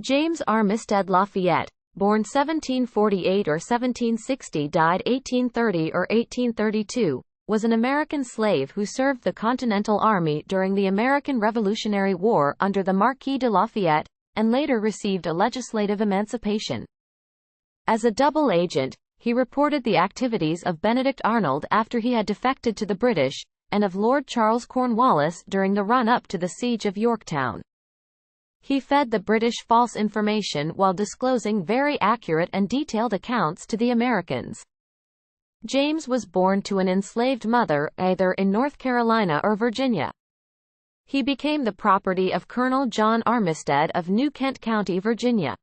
James Armistead Lafayette, born 1748 or 1760, died 1830 or 1832, was an American slave who served the Continental Army during the American Revolutionary War under the Marquis de Lafayette, and later received a legislative emancipation. As a double agent, he reported the activities of Benedict Arnold after he had defected to the British, and of Lord Charles Cornwallis during the run-up to the siege of Yorktown. He fed the British false information while disclosing very accurate and detailed accounts to the Americans. James was born to an enslaved mother, either in North Carolina or Virginia. He became the property of Colonel John Armistead of New Kent County, Virginia.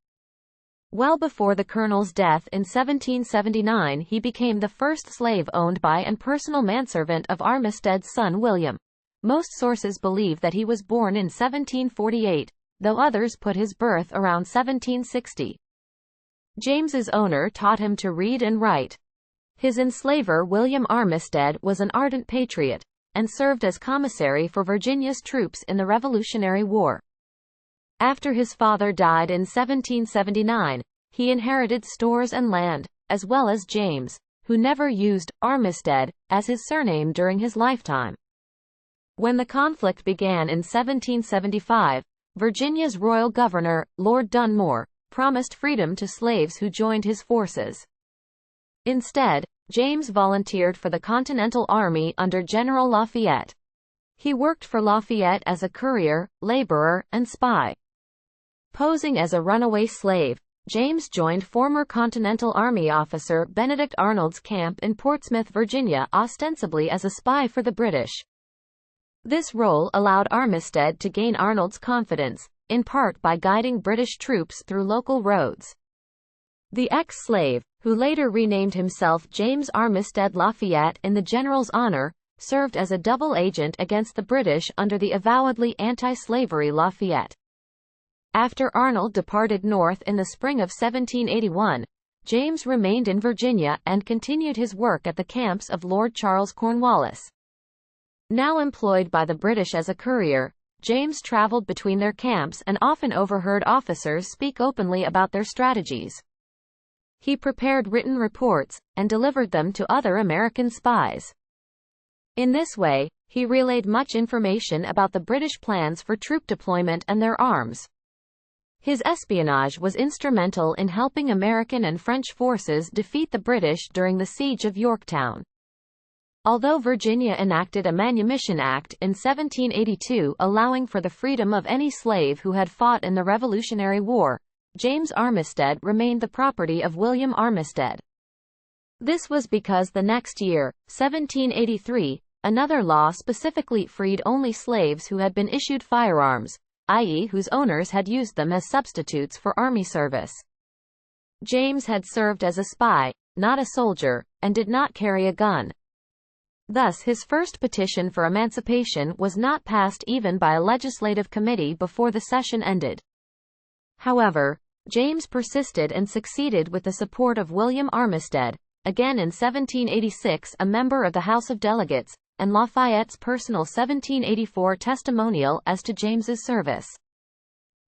Well before the colonel's death in 1779, he became the first slave owned by and personal manservant of Armistead's son William. Most sources believe that he was born in 1748, though others put his birth around 1760. James's owner taught him to read and write. His enslaver William Armistead was an ardent patriot, and served as commissary for Virginia's troops in the Revolutionary War. After his father died in 1779, he inherited stores and land, as well as James, who never used Armistead as his surname during his lifetime. When the conflict began in 1775, Virginia's royal governor, Lord Dunmore, promised freedom to slaves who joined his forces. Instead, James volunteered for the Continental Army under General Lafayette. He worked for Lafayette as a courier, laborer, and spy. Posing as a runaway slave, James joined former Continental Army officer Benedict Arnold's camp in Portsmouth, Virginia, ostensibly as a spy for the British. This role allowed Armistead to gain Arnold's confidence, in part by guiding British troops through local roads. The ex-slave, who later renamed himself James Armistead Lafayette in the general's honor, served as a double agent against the British under the avowedly anti-slavery Lafayette. After Arnold departed north in the spring of 1781, James remained in Virginia and continued his work at the camps of Lord Charles Cornwallis. Now employed by the British as a courier, James traveled between their camps and often overheard officers speak openly about their strategies. He prepared written reports, and delivered them to other American spies. In this way, he relayed much information about the British plans for troop deployment and their arms. His espionage was instrumental in helping American and French forces defeat the British during the siege of Yorktown. Although Virginia enacted a Manumission Act in 1782 allowing for the freedom of any slave who had fought in the Revolutionary War, James Armistead remained the property of William Armistead. This was because the next year, 1783, another law specifically freed only slaves who had been issued firearms, i.e., whose owners had used them as substitutes for army service. James had served as a spy, not a soldier, and did not carry a gun. Thus his first petition for emancipation was not passed even by a legislative committee before the session ended. However, James persisted and succeeded with the support of William Armistead, again in 1786 a member of the House of Delegates, and Lafayette's personal 1784 testimonial as to James's service.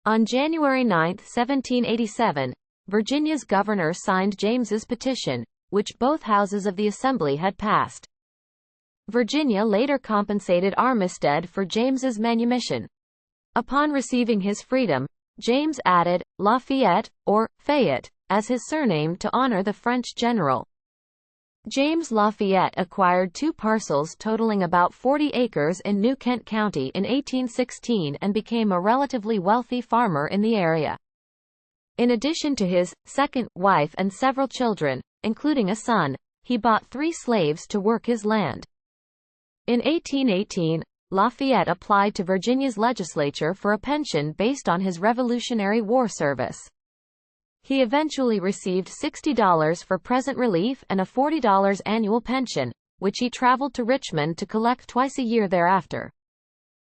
On January 9, 1787, Virginia's governor signed James's petition, which both houses of the Assembly had passed. Virginia later compensated Armistead for James's manumission. Upon receiving his freedom, James added Lafayette, or Fayette, as his surname to honor the French general. James Lafayette acquired 2 parcels totaling about 40 acres in New Kent County in 1816 and became a relatively wealthy farmer in the area. In addition to his second wife and several children, including a son, he bought 3 slaves to work his land. In 1818, Lafayette applied to Virginia's legislature for a pension based on his Revolutionary War service. He eventually received $60 for present relief and a $40 annual pension, which he traveled to Richmond to collect twice a year thereafter.